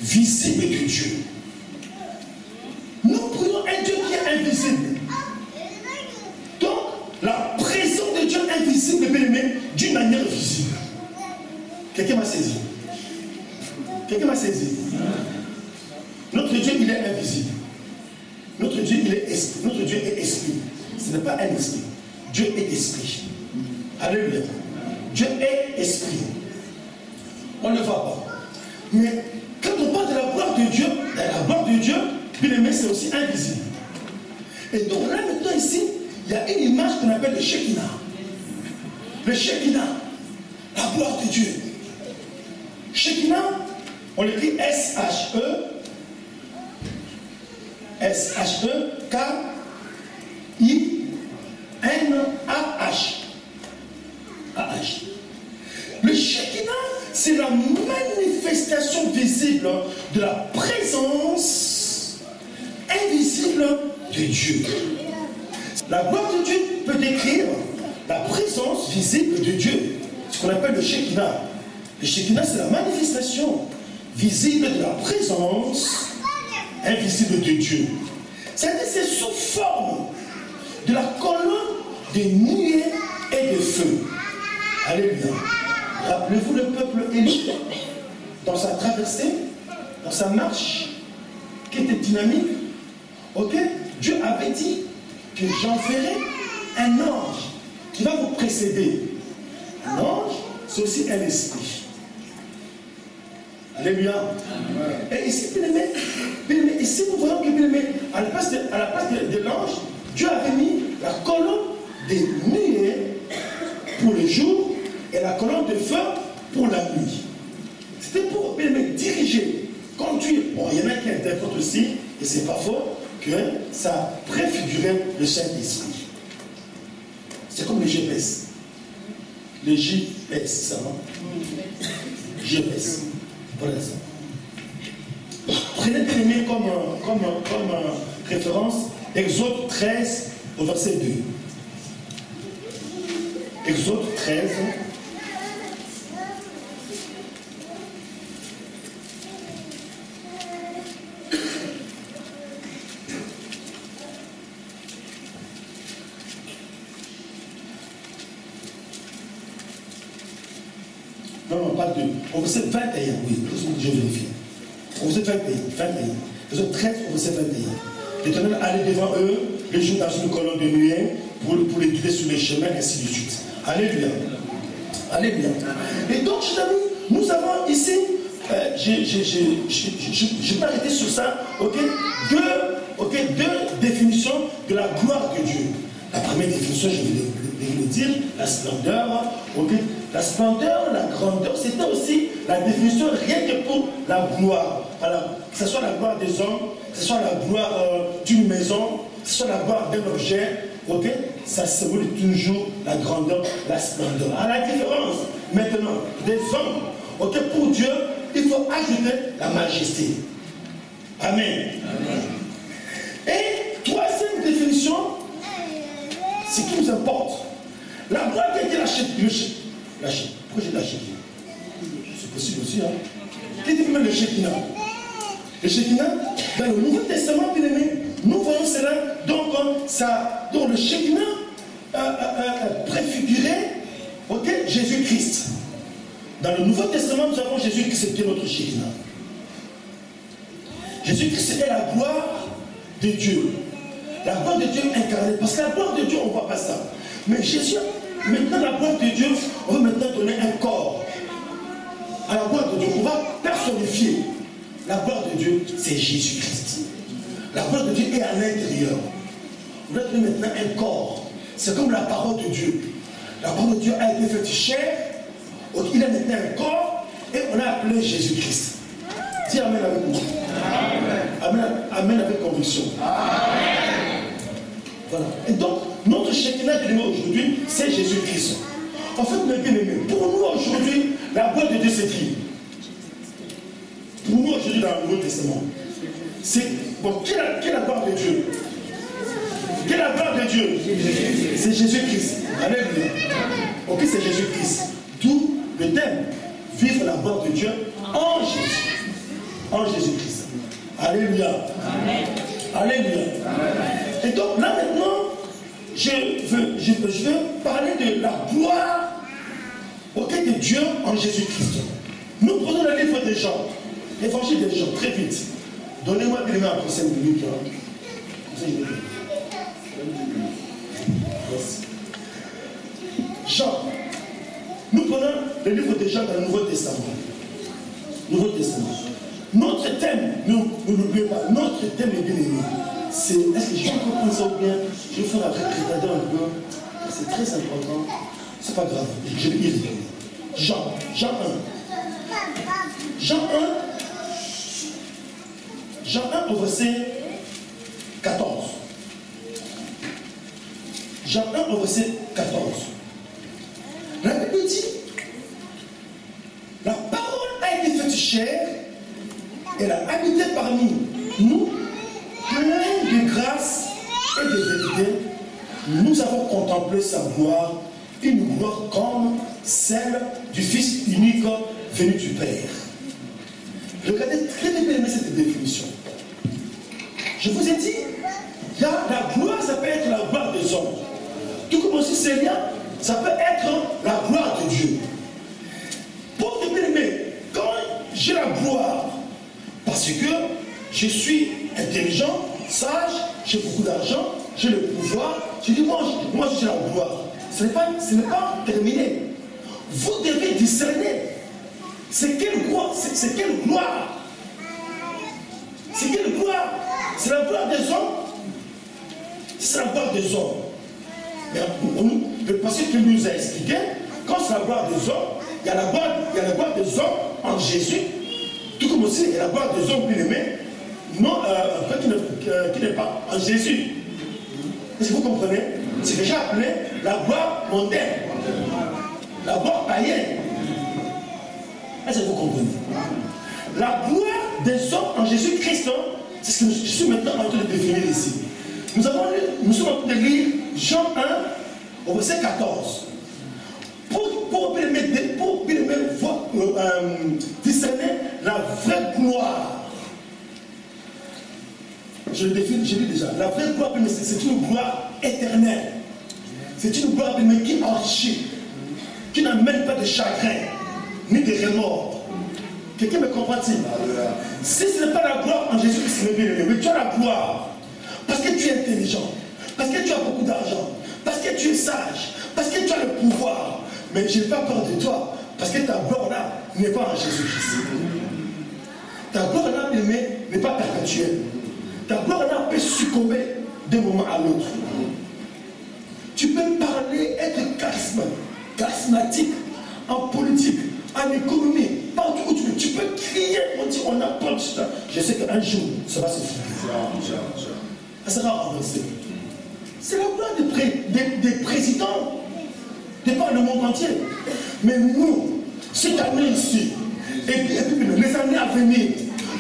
visible de Dieu. Nous prions un Dieu qui est invisible. Donc, la présence de Dieu invisible, bien aimé, d'une manière visible. Quelqu'un m'a saisi? Quelqu'un m'a saisi? Notre Dieu, il est invisible. Notre Dieu, il est esprit. Notre Dieu est esprit. Ce n'est pas un esprit. Dieu est esprit. Alléluia. Dieu est esprit. On ne le voit pas. Mais quand on parle de la gloire de Dieu, la gloire de Dieu, bien aimé, c'est aussi invisible. Et donc là, maintenant, ici, il y a une image qu'on appelle le Shekinah. Le Shekinah, la gloire de Dieu. Shekinah, on l'écrit S-H-E, S-H-E-K-I-N-A-H. Le Shekinah, c'est la manifestation visible de la présence invisible de Dieu. La gloire de Dieu peut décrire la présence visible de Dieu, ce qu'on appelle le Shekinah. Le Shekinah, c'est la manifestation visible de la présence invisible de Dieu. C'est-à-dire, c'est sous forme de la colonne de nuée et de feu. Alléluia. Rappelez-vous le peuple Élie, dans sa traversée, dans sa marche, qui était dynamique. Ok? Dieu avait dit que j'enverrai un ange qui va vous précéder. Un ange, c'est aussi un esprit. Alléluia. Et ici, bien aimé, ici nous voyons que, bien aimé, à la place de l'ange, Dieu avait mis la colonne des nuées pour le jour et la colonne de feu pour la nuit. C'était pour, bien aimé, diriger, conduire. Bon, il y en a qui interprètent aussi, et c'est pas faux, que ça préfigurait le Saint-Esprit. C'est comme le GPS. Le GPS, ça va? GPS. Voilà ça. Prenez bien aimé comme référence Exode 13 au verset 2. Exode 13. Non, pas 2. Au verset 21, oui, je vérifie. Au verset 21. Verset 13 au verset 21. L'Éternel allait devant eux, les jours dans une colonne de nuée, pour les guider sur les chemins, ainsi de suite. Alléluia. Alléluia. Et donc, chers amis, nous avons ici, je vais arrêter sur ça, ok, deux définitions de la gloire de Dieu. La première définition, je vais le dire, la splendeur, ok. La splendeur, la grandeur, c'était aussi la définition rien que pour la gloire. Alors, que ce soit la gloire des hommes, que ce soit la gloire d'une maison, que ce soit la gloire d'un objet, ok, ça symbolise toujours la grandeur, la splendeur. À la différence, maintenant, des hommes, ok, pour Dieu, il faut ajouter la majesté. Amen. Amen. Et troisième définition, ce qui nous importe, la gloire qui a été lâchée. Pourquoi j'ai lâché? C'est possible aussi, hein? Qui dit même le Shekinah? Le Shekinah, dans le Nouveau Testament, bien aimé, nous voyons cela, donc le Shekinah préfigurait, ok, Jésus-Christ. Dans le Nouveau Testament, nous avons Jésus-Christ qui est notre Shekinah. Jésus-Christ est la gloire de Dieu. La gloire de Dieu incarnée. Parce que la gloire de Dieu, on ne voit pas ça. Mais Jésus, maintenant la gloire de Dieu, on va maintenant donner un corps à la gloire de Dieu. On va personnifier. La gloire de Dieu, c'est Jésus-Christ. La gloire de Dieu est à l'intérieur. On va donner maintenant un corps. C'est comme la parole de Dieu. La parole de Dieu a été faite chair. Il a maintenant un corps et on a appelé Jésus-Christ. Dis Amen avec moi. Amen. Amen avec conviction. Amen. Voilà. Et donc, notre Shekinah de aujourd'hui, c'est Jésus-Christ. En fait, mes bien-aimés, pour nous aujourd'hui, la gloire de Dieu, c'est qui? Pour nous aujourd'hui, dans le Nouveau Testament, c'est. Bon, qui est la gloire de Dieu? Qui est la gloire de Dieu? C'est Jésus-Christ. Alléluia. Ok, c'est Jésus-Christ. D'où le thème, vivre la gloire de Dieu en Jésus. en Jésus-Christ. Alléluia. Amen. Alléluia. Amen. Et donc là maintenant, je veux parler de la gloire auquel de Dieu en Jésus-Christ. Nous prenons le livre des Jean, l'évangile des Jean, très vite. Donnez-moi les mains après 5 minutes. Jean. Nous prenons le livre de Jean dans le Nouveau Testament. Nouveau Testament. Notre thème, ne l'oubliez pas, notre thème est bien aimé. C'est, est-ce que je comprends ça bien? Je vais faire la récrétation un peu. C'est très important. C'est pas grave. Je vais lire. Jean 1. Jean 1 au verset 14. Jean 1 au verset 14. La Bible dit, la parole a été faite chair, elle a habité parmi nous, pleine de grâce et de vérité. Nous avons contemplé sa gloire, une gloire comme celle du Fils unique venu du Père. Regardez très bien cette définition. Je vous ai dit, il y a la gloire, ça peut être la gloire des hommes. Tout comme aussi Seigneur, ça peut être la gloire de Dieu. Pour te bien-aimer, quand j'ai la gloire, parce que je suis intelligent, sage, j'ai beaucoup d'argent, j'ai le pouvoir, je dis moi j'ai la gloire. Ce n'est pas terminé. Vous devez discerner. C'est quelle gloire? C'est quelle gloire? C'est quelle gloire? C'est la gloire des hommes? C'est la gloire des hommes. Mais le passé que nous a expliqué, quand c'est la gloire des hommes, il y a la gloire des hommes en Jésus, tout comme aussi il y a la gloire des hommes bien-aimés, qui n'est pas en Jésus. Est-ce que vous comprenez? C'est déjà appelé la gloire mondaine, la gloire païenne. Est-ce que vous comprenez? La gloire des hommes en Jésus-Christ, c'est ce que je suis maintenant en train de définir ici. Nous sommes en train de lire Jean 1 au verset 14. Pour discerner la vraie gloire. Je le définis, j'ai dit déjà. La vraie gloire, c'est une gloire éternelle. C'est une gloire qui enrichit, qui n'amène pas de chagrin, ni de remords. Quelqu'un me comprend-il? Si ce n'est pas la gloire en Jésus-Christ, mais tu as la gloire. Parce que tu es intelligent, parce que tu as beaucoup d'argent, parce que tu es sage, parce que tu as le pouvoir. Mais je n'ai pas peur de toi, parce que ta gloire là n'est pas en Jésus-Christ. Ta gloire là, n'est pas perpétuelle. Ta gloire là peut succomber d'un moment à l'autre. Tu peux parler, être charismatique, en politique, en économie, partout où tu veux. Tu peux crier, on a peur de ça. Je sais qu'un jour, ça va se finir. Ça sera avancé. C'est la gloire des présidents, de par le monde entier. Mais nous, cette année ici, et puis les années à venir,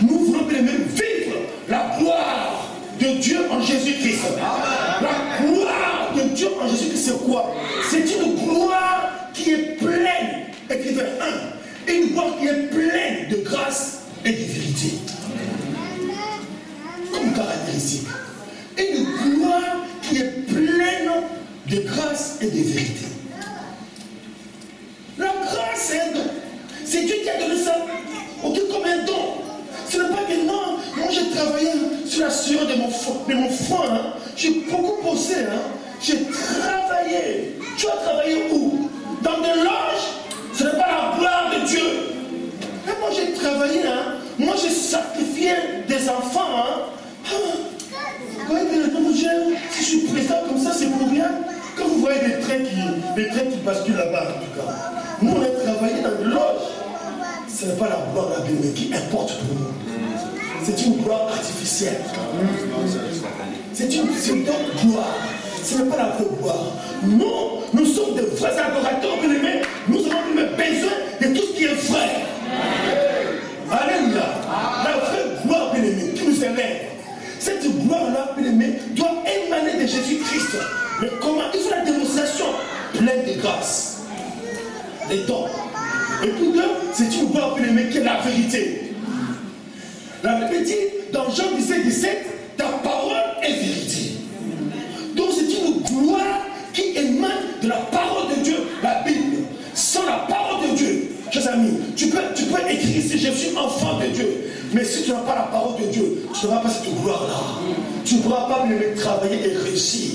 nous voulons même vivre la gloire de Dieu en Jésus-Christ. La gloire de Dieu en Jésus-Christ, c'est quoi? C'est une gloire qui est pleine, écrivain 1, une gloire qui est pleine de grâce et de vérité. Comme caractéristique. Une gloire qui est pleine de grâce et de vérité. La grâce, c'est un don. C'est Dieu qui a donné ça. Ok, comme un don. Ce n'est pas que non, moi j'ai travaillé sur la sueur de mon front. Hein. J'ai beaucoup bossé. Hein. J'ai travaillé. Tu as travaillé où? Dans des loges. Ce n'est pas la gloire de Dieu. Et moi j'ai travaillé. Hein. Moi j'ai sacrifié des enfants. Hein. Si je suis président comme ça, c'est pour rien. Quand vous voyez des trains qui basculent là-bas, en tout cas. Nous, on a travaillé dans des loges. Ce n'est pas la gloire de la Bible qui importe pour nous. C'est une gloire artificielle. C'est une gloire. Ce n'est pas la vraie gloire. Nous sommes des vrais adorateurs, bien-aimés. Nous avons même besoin de tout ce qui est vrai. Alléluia. La vraie gloire, bien-aimés, qui nous élève. Cette gloire-là, bien-aimé, doit émaner de Jésus-Christ. Mais comment? Il faut la démonstration pleine de grâce. Les dons. Et puis deux, c'est une gloire, bien-aimé, qui est la vérité. La Bible dit dans Jean 17, 17, ta parole est vérité. Donc c'est une gloire qui émane de la parole de Dieu, la Bible. Sans la parole de Dieu, chers amis, tu peux écrire ici, je suis enfant de Dieu. Mais si tu n'as pas la parole de Dieu, tu n'auras pas cette gloire-là. Tu ne pourras pas même travailler et réussir.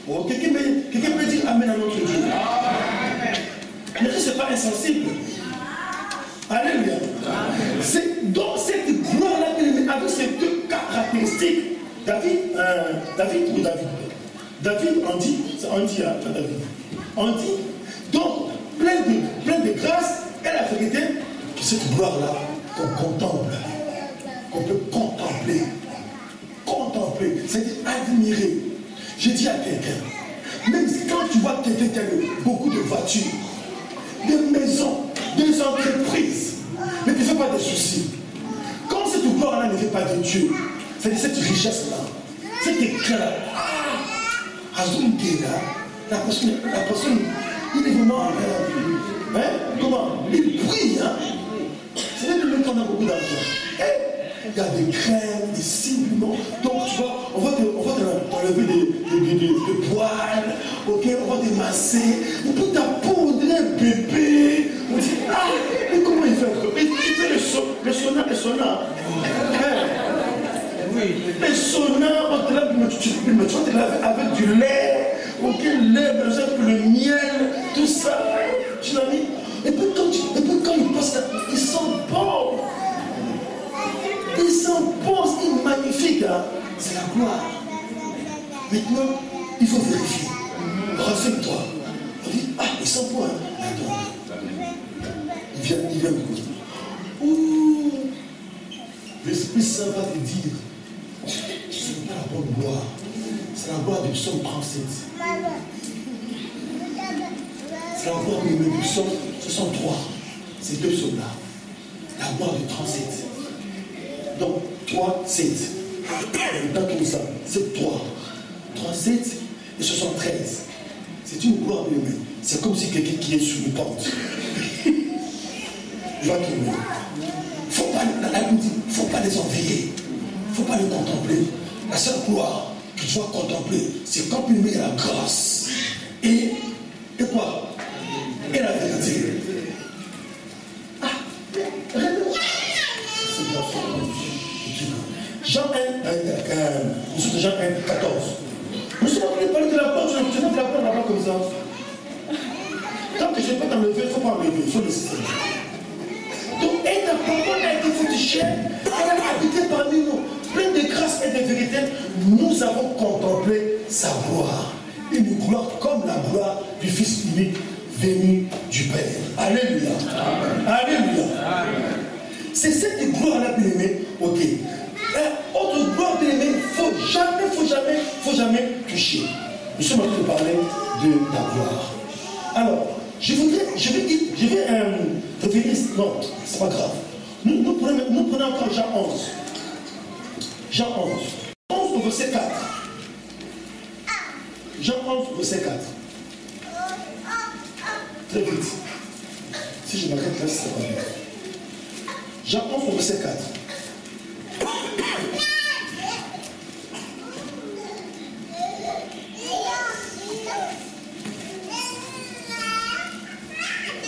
Oh, quelqu'un peut dire Amen à notre Dieu. Mais ce n'est pas insensible. Alléluia. C'est dans cette gloire-là, avec ces deux caractéristiques, David, on dit, donc, plein de grâce et la vérité, que cette gloire-là, qu'on contemple, qu'on peut contempler, c'est-à-dire admirer. Je dis à quelqu'un, même quand tu vois quelqu'un qui a beaucoup de voitures, des maisons, des entreprises, ne te fais pas de soucis. Quand cette gloire-là ne fait pas de Dieu, c'est-à-dire cette richesse-là, cet éclat-là, la personne, il est vraiment, comment, il brille, hein. C'est vrai que même quand on a beaucoup d'argent, il y a des crèmes, des ciments, donc tu vois, on va t'enlever des poils, ok, on va te masser, et puis ta peau, on dirait un bébé, on dit, ah, mais comment il fait? Il fait le sauna. Le sauna, on te lave, tu vas te laver avec du lait, ok, le miel, tout ça, tu l'as mis. Et puis quand il passe là, il sent bon. Il sent bon, c'est magnifique, hein? C'est la gloire. Maintenant, il faut vérifier. Renseigne-toi. On dit, ah, il sent bon, hein? Attends. Il vient me dire. Ouh, l'Esprit Saint va te dire, ce n'est pas la bonne gloire. C'est la gloire du psaume 37. C'est la gloire du psaume 63. Ces deux psaumes-là. La gloire du 37. Donc, 3, 7. Dans tout ça, c'est 3. 37 et 73. C'est une gloire humaine. C'est comme si quelqu'un qui est sous une porte. Il va tomber. La Bible dit, il ne faut pas les envier. Il ne faut pas les contempler. La seule gloire que tu dois contempler, c'est quand il met la grâce. Et quoi? Et la vérité. Ah, Jean 1, Jean 1, 14. Je ne sais pas parler de la porte, je ne peux pas la là-bas comme ça. Tant que je ne peux pas t'enlever, il ne faut pas enlever, il faut laisser. Donc, et ta parole a été fructifiée, elle a habité parmi nous, plein de grâce et de vérité. Nous avons contemplé sa gloire. Une gloire comme la gloire du Fils unique venu du Père. Alléluia. Amen. Alléluia. Amen. C'est cette gloire-là, bien aimé, ok. Autre gloire, bien aimé, faut jamais toucher. Nous sommes en train de parler de la gloire. Alors, je vais revenir, non, c'est pas grave. Nous prenons encore Jean 11. Jean 11. 11 au verset 4. Jean 11 au verset 4. Très vite. Si je m'arrête là, c'est pas bien. Jean 11 au verset 4.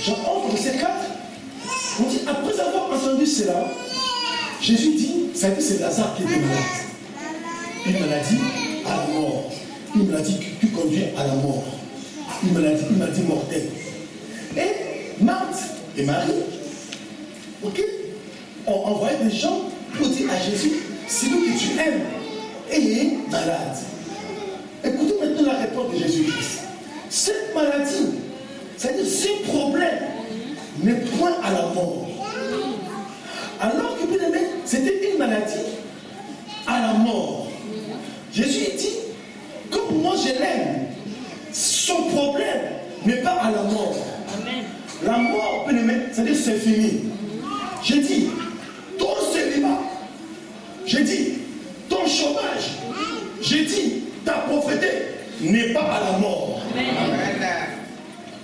Jean 11 verset 4. On dit, après avoir entendu cela, Jésus dit, ça dit c'est Lazare qui était malade. Une maladie à la mort. Une maladie qui conduit à la mort. Une maladie mortelle. Et Marthe et Marie, ok, ont envoyé des gens pour dire à Jésus, c'est nous que tu aimes, et il est malade. Écoutez maintenant la réponse de Jésus-Christ. Cette maladie, c'est-à-dire ce problème, n'est point à la mort. Alors que, bien aimé, c'était une maladie à la mort. Jésus dit, comme moi je l'aime, son problème n'est pas à la mort. La mort, bien aimé, c'est-à-dire c'est fini. J'ai dit, ton célibat, j'ai dit, ton chômage, j'ai dit, ta pauvreté n'est pas à la mort.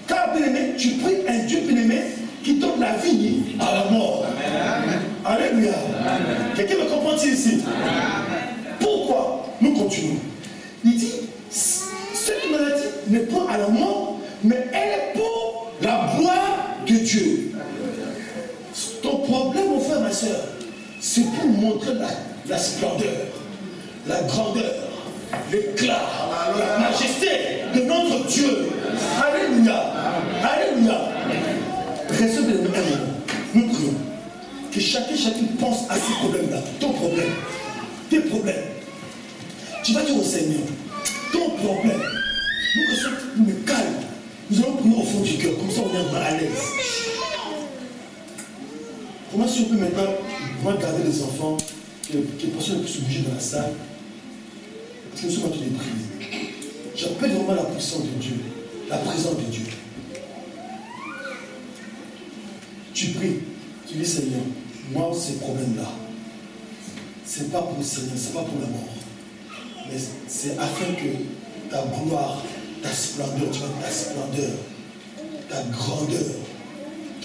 Car, bien aimé, tu pries un Dieu, bien aimé, qui donne la vie à la mort. Amen. Alléluia. Alléluia. Quelqu'un me comprend-il ici? Pourquoi? Nous continuons. Il dit, cette maladie n'est pas à la mort, mais elle est pour la gloire de Dieu. Ton problème, mon frère, ma soeur, c'est pour montrer la splendeur, la grandeur, l'éclat, la majesté de notre Dieu. Alléluia. Alléluia. Recevez le même moment. Nous prions. Que chacun pense à ces problèmes-là. Ton problème, tes problèmes. Tu vas dire au Seigneur, ton problème. Nous restons mais calme. Nous allons prier au fond du cœur. Comme ça, on est à l'aise. Comment si on peut maintenant garder les enfants que personne ne peut se bouger dans la salle? Parce que nous sommes en train de prier. J'appelle vraiment la puissance de Dieu, la présence de Dieu. Tu pries, tu dis Seigneur, moi ces problèmes-là, c'est pas pour le Seigneur, c'est pas pour la mort. Mais c'est afin que ta gloire, ta splendeur, tu vois, ta splendeur, ta grandeur,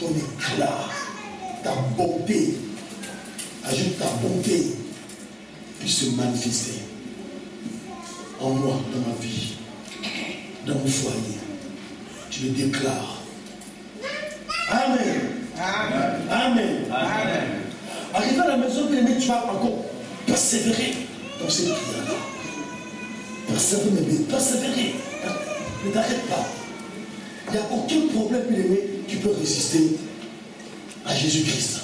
ton éclat, ta bonté, ajoute ta bonté, puisse se manifester en moi, dans ma vie, dans mon foyer. Tu le déclares. Amen. Amen. Amen. Amen. Arrivé à la maison, tu vas encore persévérer dans cette prière. Persévérer. Ne t'arrête pas. Il n'y a aucun problème, bien-aimé, qui peut résister à Jésus-Christ.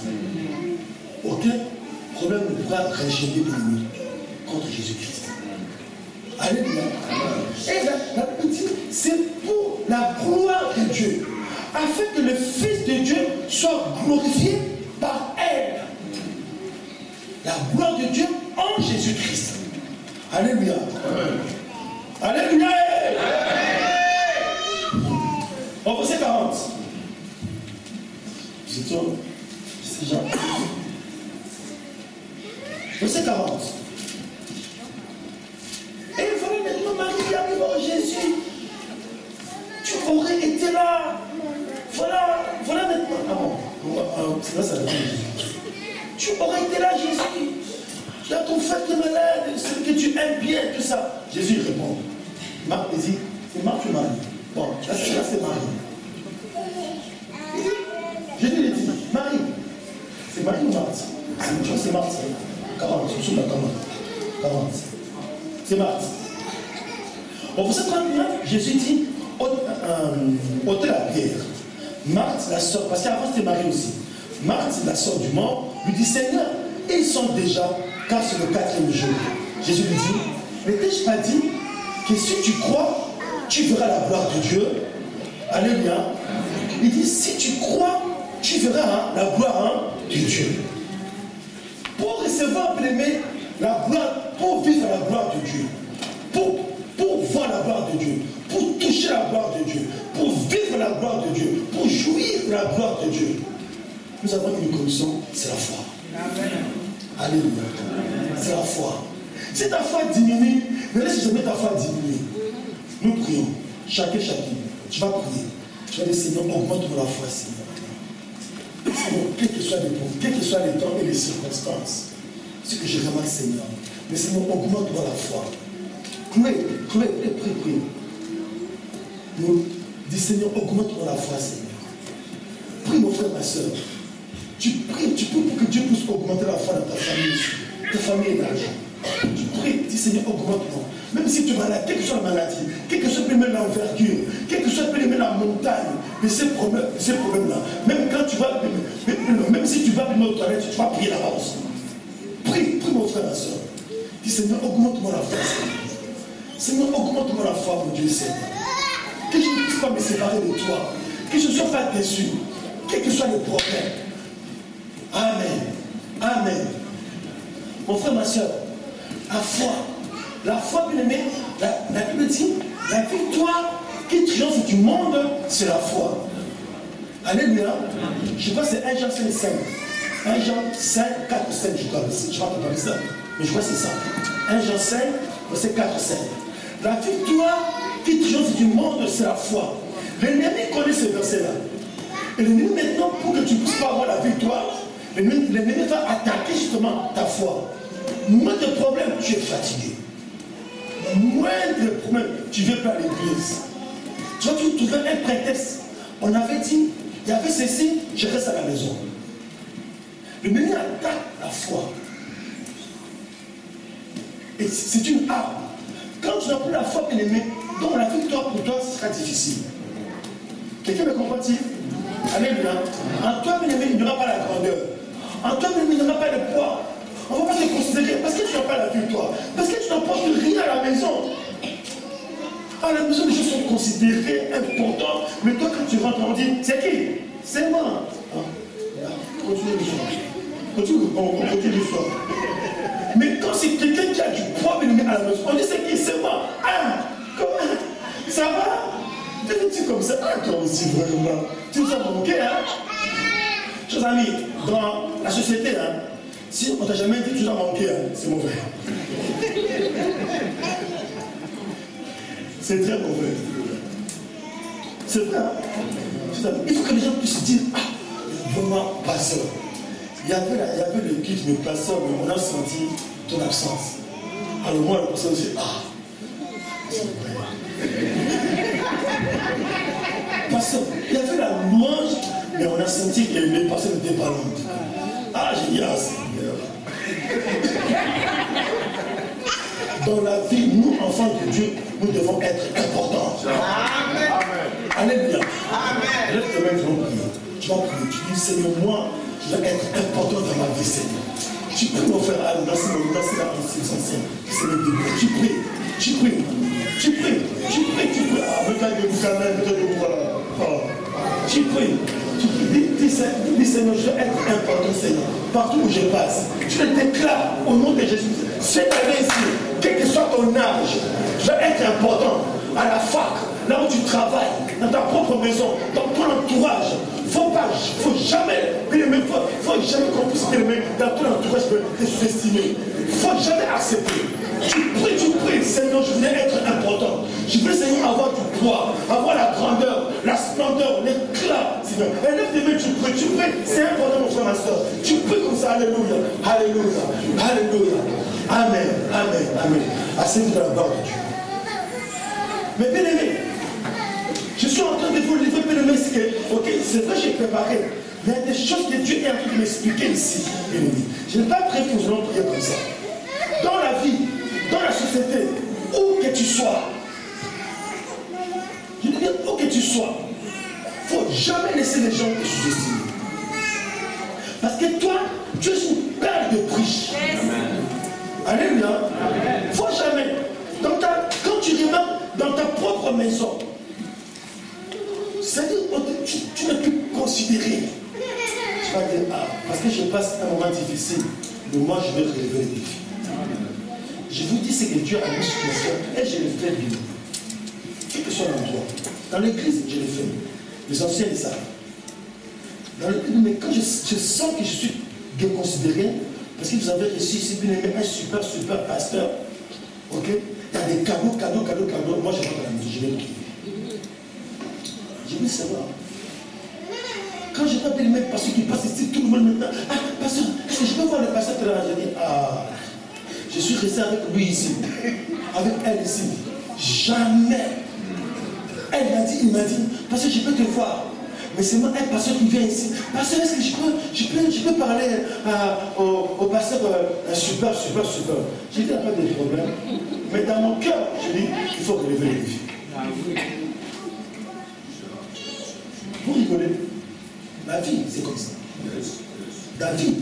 Aucun problème ne pourra régénérer l'ennemi contre Jésus-Christ. Alléluia. Et la Bible dit, c'est pour la gloire de Dieu, afin que le Fils de Dieu soit glorifié par elle. La gloire de Dieu en Jésus-Christ. Alléluia. Alléluia. Au verset 40. C'est Jean. Verset 40. Et voilà maintenant Marie qui arrive en Jésus. Tu aurais été là. Voilà maintenant. Ah bon, c'est là ça va être Jésus. Tu aurais été là, Jésus. Tu as ton frère qui est malade, celui que tu aimes bien, tout ça. Jésus répond. Marc dit, c'est Marc ou Marie? Bon, là c'est Marie. Jésus lui dit, Marie, c'est Marie ou Marthe? C'est Marthe. 40, je suis là, 40. C'est Marthe. Au verset 39, Jésus dit, ôtez la pierre. Marthe, la sœur, parce qu'avant c'était Marie aussi. Marthe, la sœur du mort, lui dit, Seigneur, ils sont déjà, car c'est le 4e jour. Jésus lui dit, mais t'ai-je pas dit que si tu crois, tu verras la gloire de Dieu? Alléluia. Il dit, si tu crois, tu verras la gloire de Dieu. Pour recevoir, bien-aimé, la gloire, pour vivre la gloire de Dieu, pour voir la gloire de Dieu, pour toucher la gloire de Dieu, pour vivre la gloire de Dieu, pour jouir de la gloire de Dieu, nous avons une condition, c'est la foi. Amen. Alléluia. C'est la foi. Si ta foi diminue, ne laisse jamais ta foi diminuer. Nous prions, chacun. Tu vas prier. Tu vas dire, Seigneur, augmente-moi la foi, Seigneur. Seigneur, quel que soit les problèmes, quels que soient les temps et les circonstances, ce que je remarque, Seigneur. Mais Seigneur, augmente-moi la foi. Prie. Nous dis, Seigneur, augmente-moi la foi, Seigneur. Prie, mon frère, ma soeur. Tu pries pour que Dieu puisse augmenter la foi dans ta famille aussi. Ta famille est d'argent. Tu pries, dis Seigneur, augmente-moi. Même si tu es malade, quelle que soit la maladie, quelle que soit l'envergure, quelle que soit la montagne de ces problèmes-là, même quand tu vas, même si tu vas venir aux toilettes, tu vas prier là-bas aussi. Prie, mon frère, ma soeur. Dis Seigneur, augmente-moi la foi, Seigneur. Seigneur, augmente-moi la foi, mon Dieu, Seigneur. Que je ne puisse pas me séparer de toi. Que je ne sois pas déçu. Quels que soient les problèmes. Amen. Mon frère, ma soeur, la foi, bien aimé, la Bible dit, la victoire qui triomphe du monde, c'est la foi. Alléluia. Je crois que c'est 1 Jean 5. 1 Jean 5, 4, 5, je crois. Je ne vais pas parler ça, mais je crois que c'est ça. 1 Jean 5, verset 4, 5. La victoire qui triomphe du monde, c'est la foi. L'ennemi connaît ce verset-là. Et l'ennemi maintenant, pour que tu ne puisses pas avoir la victoire, L'ennemi va attaquer justement ta foi. Moindre problème, tu es fatigué. Moindre problème, tu ne veux pas à l'église. Tu vas toujours trouver un prétexte. On avait dit, il y avait ceci, je reste à la maison. L'ennemi attaque la foi. Et c'est une arme. Quand tu n'as plus la foi, bien-aimé, donc la victoire pour toi sera difficile. Quelqu'un me comprend-il? Alléluia. En toi, bien-aimé, il n'y aura pas la grandeur. En toi, bien-aimé, il n'y aura pas le poids. On ne va pas te considérer parce que tu n'as pas la victoire. Parce que tu n'apportes rien à la maison. À la maison, les choses sont considérées importantes. Mais toi, quand tu rentres, on dit, c'est qui? C'est moi. Continue l'histoire. On continue l'histoire. Mais quand c'est quelqu'un qui a du poids à la maison, on dit, c'est qui? C'est moi. Ah, comment? Ça va? Tu comme ça, ah, toi aussi, vraiment. Tu nous as manqué, hein? Chers amis, dans la société, hein, si on t'a jamais dit que tu nous as manqué, hein, c'est mauvais. C'est très mauvais. C'est vrai, hein? Il faut que les gens puissent dire, ah, vraiment, pasteur. Il y avait le guide, mais pasteur, mais on a senti ton absence. Alors moi, le pasteur dit, ah, c'est vrai. Pasteur, il y avait la louange, mais on a senti que les pasteurs n'étaient pas lentes. Ah, j'ai dit, ah, Seigneur. Dans la vie, nous, enfants de Dieu, nous devons être importants. Amen. Alléluia. Amen. Lève tes mains, tu vas prier. Tu vas prier. Tu dis, Seigneur, moi, je vais être important dans ma vie, Seigneur. Tu pries, mon frère, merci la constitution ancienne. Tu pries. Tu pries. Tu pries. Tu pries. Tu pries. Ah, mettez-vous quand même, mettez-vous, voilà. Tu pries. Tu pries. Dis, Seigneur, je vais être important, Seigneur. Partout où je passe. Tu le déclares au nom de Jésus. Cette année ici, quel que soit ton âge, je vais être important. À la fac, là où tu travailles, dans ta propre maison, dans ton entourage. Faut jamais qu'on puisse t'aimer dans ton entourage te sous-estimer. Faut jamais accepter. Tu pries, Seigneur, je voulais être important. Je veux, Seigneur, avoir du poids, avoir la grandeur, la splendeur, l'éclat, Seigneur. Et lève tes mains, tu pries, c'est important, mon frère, ma soeur. Tu pries comme ça, alléluia, alléluia, alléluia. Amen, amen, amen. Asseyez-vous dans la gloire de Dieu. Mais bien aimé, je suis en train de vous livrer, bien aimé, ok, c'est vrai, j'ai préparé. Il y a des choses que Dieu est en train de m'expliquer ici, bien aimé. Je n'ai pas prévu que nous allons prier comme ça. Dans la vie, dans la société, où que tu sois, je veux dire, où que tu sois, il ne faut jamais laisser les gens te sous-estimer. Parce que toi, tu es une perle de prix. Alléluia. Il ne faut jamais. Quand tu remarques dans ta propre maison, c'est-à-dire tu n'es plus considéré. Tu vas dire, ah, parce que je passe un moment difficile, mais moi je vais relever les défis. Je vous dis ce que Dieu a mis sur le cœur et je le fais bien. Quel que soit l'endroit. Dans l'église, je le fais. Les anciens le savent. Mais quand je sens que je suis déconsidéré, parce que vous avez reçu ici un super pasteur, ok? Il y a des cadeaux. Moi, je rentre à la maison, je vais le prier. Je veux savoir. Quand je vois des mecs parce qu'ils passent ici, tout le monde maintenant, ah, pasteur, est-ce que je peux voir le pasteur tout à l'heure? Je dis, ah, je suis resté avec lui ici, avec elle ici. Jamais. Il m'a dit, pasteur, je peux te voir. Mais c'est moi un pasteur qui vient ici. Pasteur, est-ce que je peux parler au pasteur super. J'ai dit, il n'y a pas de problème. Mais dans mon cœur, je dis, il faut relever les défis. Vous rigolez. La vie, c'est comme ça. La vie,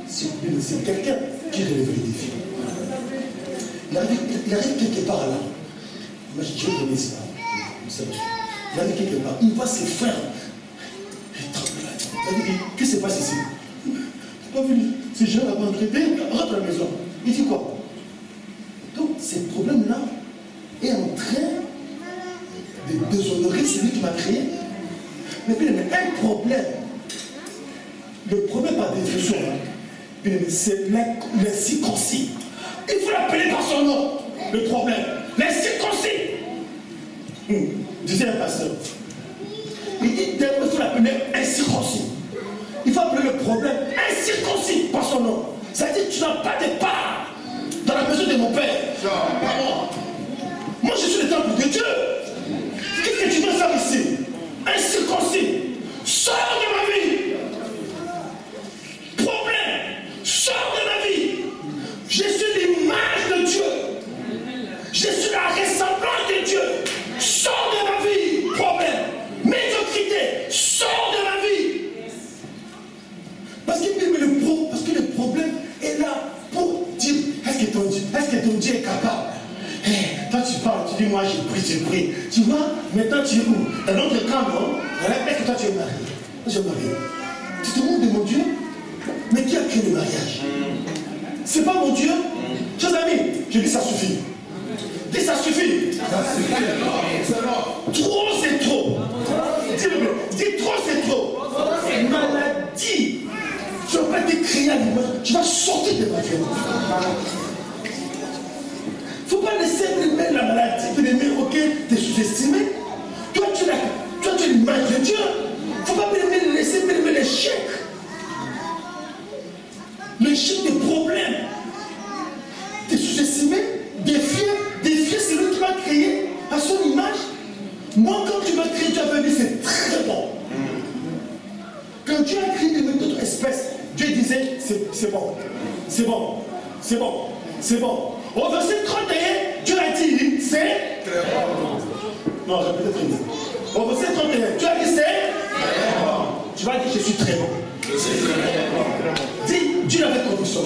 c'est quelqu'un qui relève les défis. Il arrive quelque part là. Moi, je connais ça. Il arrive quelque part. Il voit ses frères. Il dit, qu'est-ce qui se passe ici? Tu n'as pas vu ces gens là-bas traiter, rentre à la maison. Il dit quoi? Donc, ce problème-là est en train de déshonorer celui qui m'a créé. Mais un problème, le problème par définition, c'est l'incirconcis. Il faut l'appeler par son nom, le problème. L'incirconcis. Disait un pasteur. Il dit, il faut l'appeler incirconcis. Il faut appeler le problème incirconcis. incirconcis par son nom. C'est-à-dire que tu n'as pas de part dans la maison de mon Père. Pas moi. Moi, je suis le temple de Dieu. Qu'est-ce que tu veux faire ici? Incirconcis. Sors de ma vie. Problème. Sors de ma vie. Je suis l'image de Dieu. Je suis la ressemblance de Dieu. Sors de ma vie. Problème. Médiocrité. Sors de ma vie. Parce que le problème est là pour dire, est-ce que ton Dieu est capable? Toi tu parles, tu dis moi j'ai pris. Tu vois, maintenant tu es où? Dans notre camp, non? Est-ce que toi tu es marié? Moi je suis marié. Tu te moques de mon Dieu? Mais qui a créé le mariage? C'est pas mon Dieu? Chers amis, je dis ça suffit. Dis ça suffit. Trop c'est trop. Dis trop c'est trop. Maladie. Tu ne vas pas être créé à l'image. Tu vas sortir de ma vie. Il ne faut pas laisser primer la maladie, primer, ok, t'es sous-estimé. Toi, tu es l'image de Dieu. Il ne faut pas laisser primer l'échec. L'échec des problèmes. T'es sous-estimé, défier celui qui m'a créé à son image. Moi, quand tu m'as créé, tu as dit c'est très bon. Quand Dieu a créé d'autres espèces, Dieu disait c'est bon, c'est bon, c'est bon, c'est bon. Au verset 31, Dieu a dit c'est très bon. Non, répétez très bien. Au verset 31, Dieu a dit c'est très bon. Tu vas dire je suis très bon. Dis Dieu avec conviction.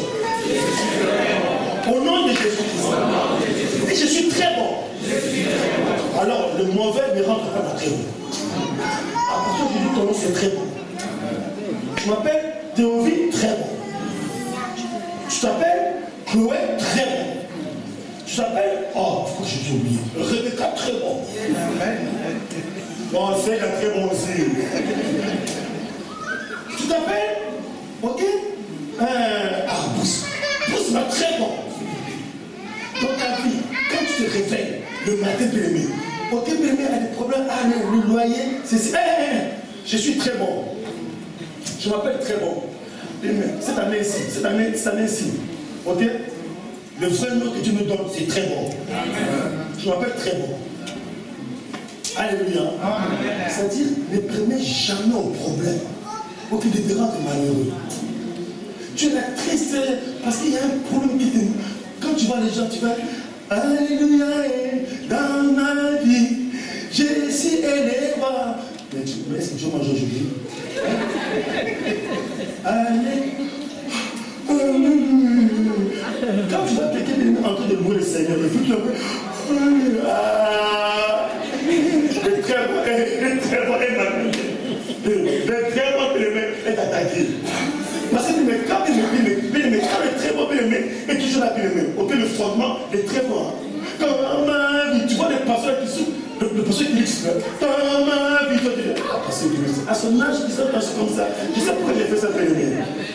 Au nom de Jésus-Christ. Dis je suis très bon. Alors le mauvais ne rentre pas dans très bon. À partir du dit ton nom c'est très bon. Je m'appelle Théovie, très bon. Tu t'appelles Chloé, très bon. Tu t'appelles, oh, pourquoi j'ai oublié? Rebecca, très bon. Bon, c'est la très bon aussi. Tu t'appelles, ok? Bruce m'a très bon. Dans ta vie, quand tu te réveilles le matin, bien-aimé, ok, bien-aimé a des problèmes, le loyer, c'est ça. Je suis très bon. Je m'appelle très bon. Cette année-ci, ok? Le vrai nom que Dieu me donne, c'est très bon. Je m'appelle très bon. Alléluia. C'est-à-dire, ne prenez jamais au problème. Aucun des te rendre malheureux. Tu es la triste parce qu'il y a un problème qui te... Quand tu vois les gens, tu vas... Alléluia, dans ma vie, je suis élevé. Mais est-ce que tu manges aujourd'hui? Allez. Quand tu vas quelqu'un en train de louer le Seigneur, il faut que tu le très bon est mal. Le très bon est attaqué. Parce que quand il est très bon est toujours là, ok, le frottement est très bon. Tu vois les pasteurs qui sont, le pasteur qui dit dans ma vie, à son âge, il s'est passé comme ça. Je sais pourquoi j'ai fait ça, bien-aimé.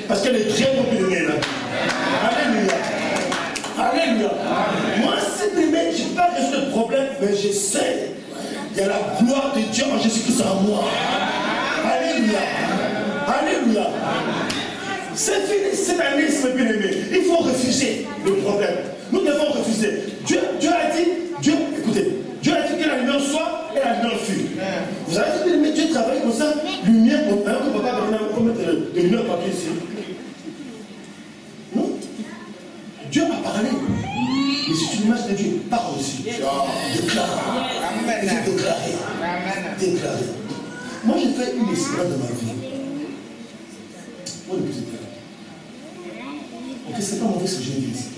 Parce qu'elle est très bon, bien-aimé là. Alléluia. Alléluia. Moi, c'est bien-aimé, je n'ai pas résoudre le problème, mais je sais. Il y a la gloire de Dieu en Jésus-Christ en moi. Alléluia. Alléluia. C'est fini cette année, c'est bien-aimé. Il faut refuser le problème. Nous devons refuser. Dieu a dit, écoutez, Dieu a dit que la lumière soit et la lumière fut. Vous avez dit, mais Dieu travaille comme ça, lumière, alors que papa va mettre de lumière papier ici. Non. Dieu a parlé. Mais si tu l'image de Dieu, parle aussi. Déclare. Déclarer. Moi, j'ai fait une expérience de ma vie. Moi, le plus important. Ok, c'est pas mauvais ce que je dis ici.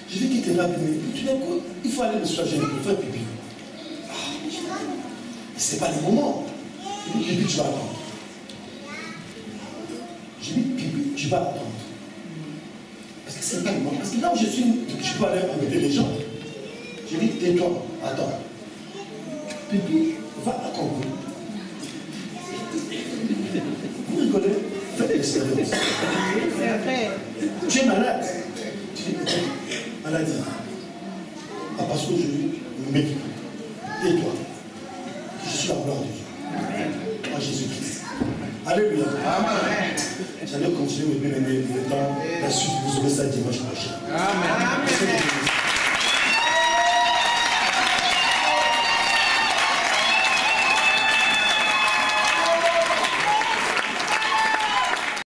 Je vais quitter là, mais tout d'un coup, il faut aller me soulager pour faire pipi. C'est pas le moment. J'ai dit, tu vas attendre. J'ai dit, pipi, tu vas attendre. Parce que c'est pas le moment. Parce que là où je suis, je peux aller embêter les gens. J'ai dit, tais-toi, attends. Pipi, va attendre. Vous rigolez? Faites l'expérience. Tu es malade. Tu dis, maladie. Ah, parce que je me mets. Tais-toi. Je suis la gloire de Dieu. En Jésus-Christ. Alléluia. J'allais continuer mes bien-aimés. le temps, la suite, vous aurez ça dimanche prochain.